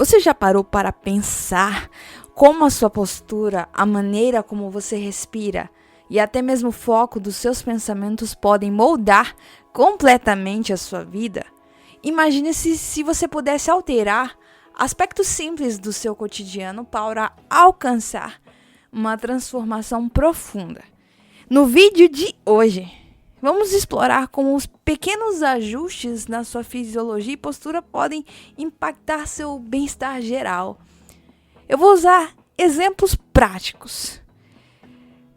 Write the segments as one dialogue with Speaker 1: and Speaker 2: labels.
Speaker 1: Você já parou para pensar como a sua postura, a maneira como você respira e até mesmo o foco dos seus pensamentos podem moldar completamente a sua vida? Imagine se você pudesse alterar aspectos simples do seu cotidiano para alcançar uma transformação profunda. No vídeo de hoje, vamos explorar como os pequenos ajustes na sua fisiologia e postura podem impactar seu bem-estar geral. Eu vou usar exemplos práticos,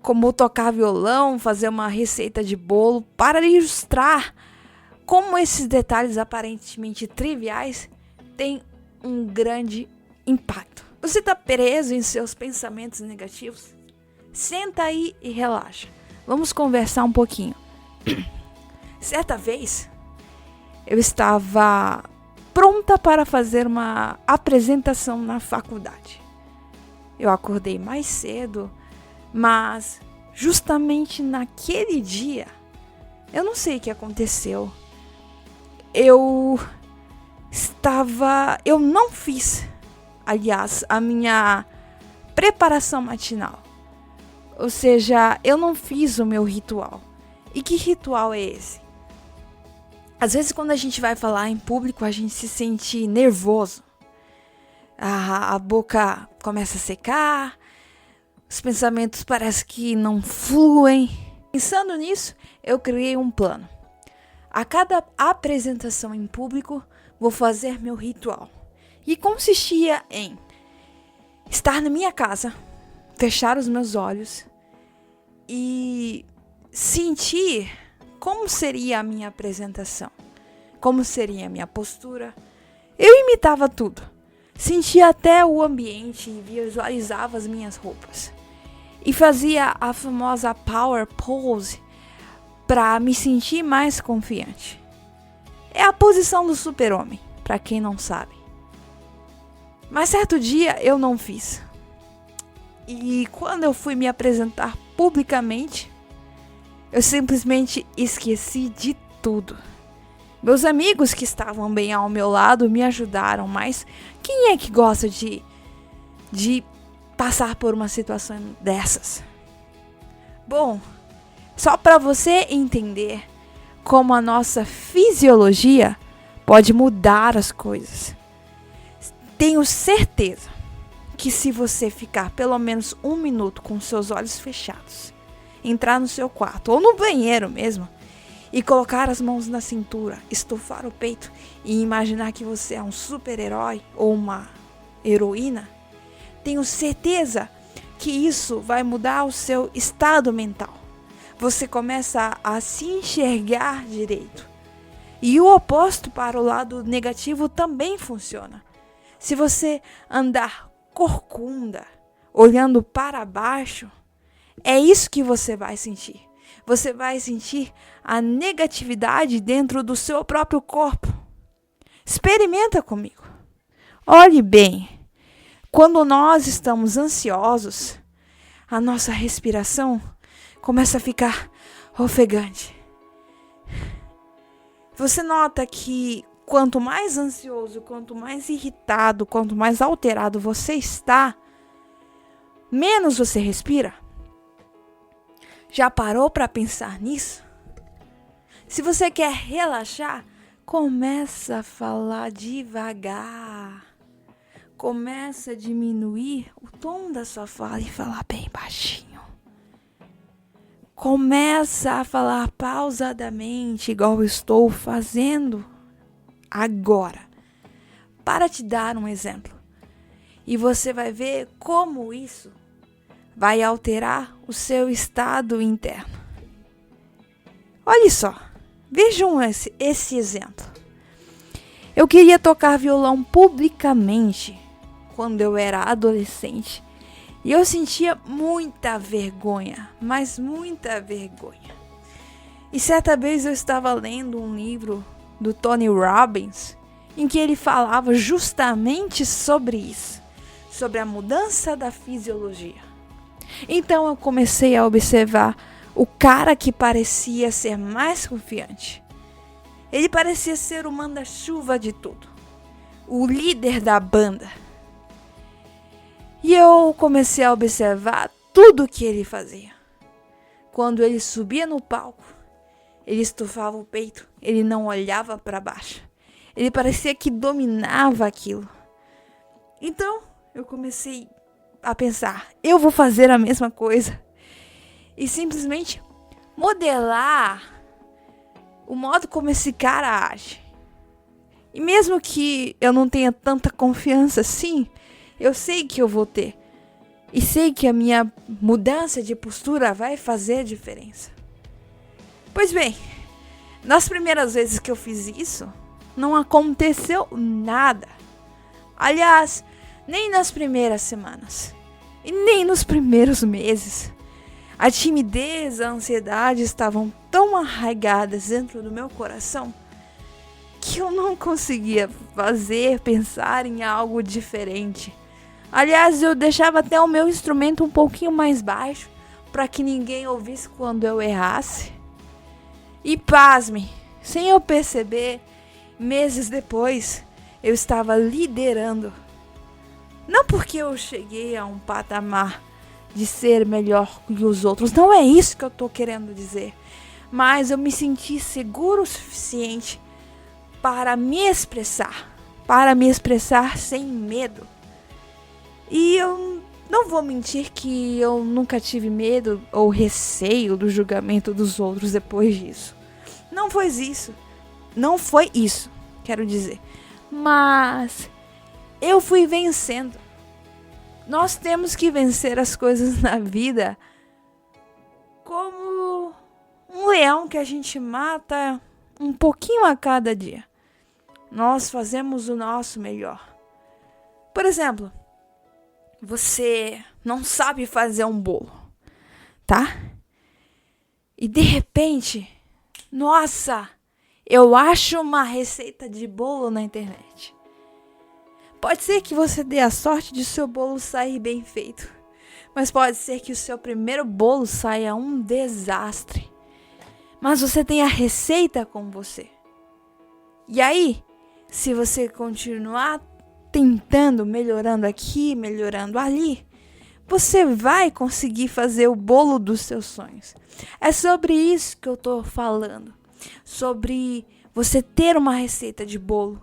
Speaker 1: como tocar violão, fazer uma receita de bolo, para ilustrar como esses detalhes aparentemente triviais têm um grande impacto. Você está preso em seus pensamentos negativos? Senta aí e relaxa. Vamos conversar um pouquinho. Certa vez, eu estava pronta para fazer uma apresentação na faculdade. Eu acordei mais cedo, mas justamente naquele dia, eu não sei o que aconteceu. Eu não fiz, aliás, a minha preparação matinal. Ou seja, eu não fiz o meu ritual. E que ritual é esse? Às vezes quando a gente vai falar em público, a gente se sente nervoso. A boca começa a secar, os pensamentos parecem que não fluem. Pensando nisso, eu criei um plano. A cada apresentação em público, vou fazer meu ritual. E consistia em estar na minha casa, fechar os meus olhos e sentir como seria a minha apresentação, como seria a minha postura. Eu imitava tudo, sentia até o ambiente e visualizava as minhas roupas. E fazia a famosa power pose para me sentir mais confiante. É a posição do super-homem, para quem não sabe. Mas certo dia eu não fiz. E quando eu fui me apresentar publicamente, eu simplesmente esqueci de tudo. Meus amigos que estavam bem ao meu lado me ajudaram, mas quem é que gosta de passar por uma situação dessas? Bom, só para você entender como a nossa fisiologia pode mudar as coisas. Tenho certeza que se você ficar pelo menos 1 minuto com seus olhos fechados, entrar no seu quarto ou no banheiro mesmo e colocar as mãos na cintura, estufar o peito e imaginar que você é um super-herói ou uma heroína, tenho certeza que isso vai mudar o seu estado mental. Você começa a se enxergar direito. E o oposto para o lado negativo também funciona. Se você andar corcunda, olhando para baixo, é isso que você vai sentir. Você vai sentir a negatividade dentro do seu próprio corpo. Experimenta comigo. Olhe bem. Quando nós estamos ansiosos, a nossa respiração começa a ficar ofegante. Você nota que quanto mais ansioso, quanto mais irritado, quanto mais alterado você está, menos você respira? Já parou para pensar nisso? Se você quer relaxar, começa a falar devagar. Começa a diminuir o tom da sua fala e falar bem baixinho. Começa a falar pausadamente, igual eu estou fazendo agora. Para te dar um exemplo. E você vai ver como isso vai alterar o seu estado interno. Olha só, vejam esse exemplo. Eu queria tocar violão publicamente quando eu era adolescente. E eu sentia muita vergonha, mas muita vergonha. E certa vez eu estava lendo um livro do Tony Robbins, em que ele falava justamente sobre isso, sobre a mudança da fisiologia. Então eu comecei a observar o cara que parecia ser mais confiante. Ele parecia ser o manda-chuva de tudo. o líder da banda. E eu comecei a observar tudo que ele fazia. Quando ele subia no palco, ele estufava o peito, ele não olhava para baixo. Ele parecia que dominava aquilo. Então, eu comecei a pensar, eu vou fazer a mesma coisa. E simplesmente modelar o modo como esse cara age. E mesmo que eu não tenha tanta confiança assim, eu sei que eu vou ter. E sei que a minha mudança de postura vai fazer diferença. Pois bem, nas primeiras vezes que eu fiz isso, não aconteceu nada. Aliás, nem nas primeiras semanas. E nem nos primeiros meses. A timidez, a ansiedade estavam tão arraigadas dentro do meu coração que eu não conseguia pensar em algo diferente. Aliás, eu deixava até o meu instrumento um pouquinho mais baixo para que ninguém ouvisse quando eu errasse. E pasme, sem eu perceber, meses depois, eu estava liderando. Não porque eu cheguei a um patamar de ser melhor que os outros, não é isso que eu estou querendo dizer. Mas eu me senti seguro o suficiente para me expressar sem medo. E eu não vou mentir que eu nunca tive medo ou receio do julgamento dos outros depois disso. Não foi isso, quero dizer. Mas eu fui vencendo. Nós temos que vencer as coisas na vida como um leão que a gente mata um pouquinho a cada dia. Nós fazemos o nosso melhor. Por exemplo, você não sabe fazer um bolo, tá? E de repente, nossa, eu acho uma receita de bolo na internet. Pode ser que você dê a sorte de seu bolo sair bem feito, mas pode ser que o seu primeiro bolo saia um desastre. Mas você tem a receita com você. E aí, se você continuar tentando, melhorando aqui, melhorando ali, você vai conseguir fazer o bolo dos seus sonhos. É sobre isso que eu tô falando. Sobre você ter uma receita de bolo.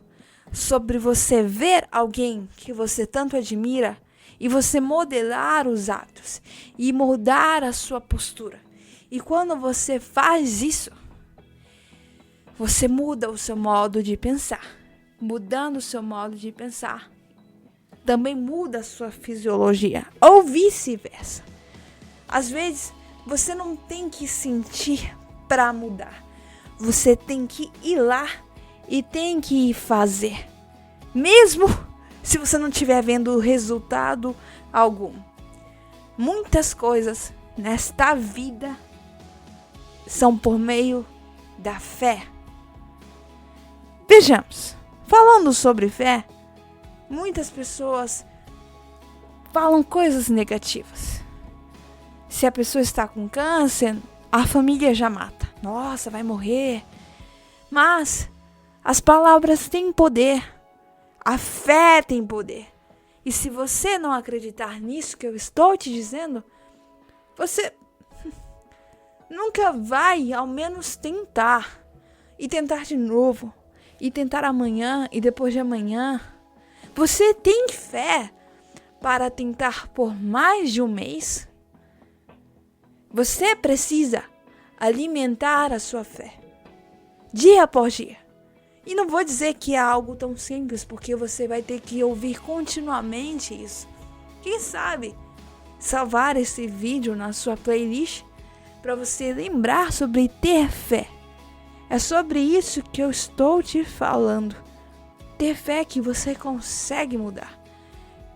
Speaker 1: Sobre você ver alguém que você tanto admira e você modelar os atos e mudar a sua postura. E quando você faz isso, você muda o seu modo de pensar. Mudando o seu modo de pensar, também muda a sua fisiologia, ou vice-versa. Às vezes, você não tem que sentir para mudar. Você tem que ir lá e tem que fazer. Mesmo se você não estiver vendo resultado algum. Muitas coisas nesta vida são por meio da fé. Vejamos. Falando sobre fé, muitas pessoas falam coisas negativas. Se a pessoa está com câncer, a família já mata. Nossa, vai morrer. Mas as palavras têm poder. A fé tem poder. E se você não acreditar nisso que eu estou te dizendo, você nunca vai, ao menos, tentar. E tentar de novo. E tentar amanhã e depois de amanhã. Você tem fé para tentar por mais de um mês? Você precisa alimentar a sua fé, dia após dia. E não vou dizer que é algo tão simples, porque você vai ter que ouvir continuamente isso. Quem sabe salvar esse vídeo na sua playlist para você lembrar sobre ter fé. É sobre isso que eu estou te falando. Ter fé que você consegue mudar.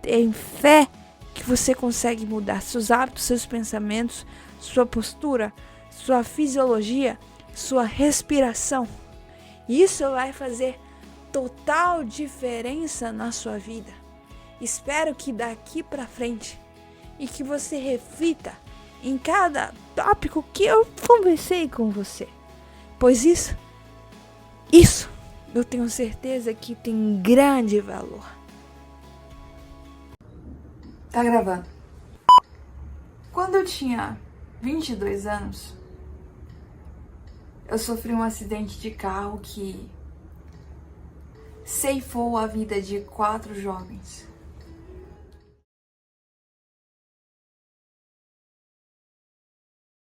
Speaker 1: Ter fé que você consegue mudar seus hábitos, seus pensamentos, sua postura, sua fisiologia, sua respiração. Isso vai fazer total diferença na sua vida. Espero que daqui para frente e que você reflita em cada tópico que eu conversei com você. Pois isso eu tenho certeza que tem grande valor. Tá gravando. Quando eu tinha 22 anos, eu sofri um acidente de carro que ceifou a vida de 4 jovens.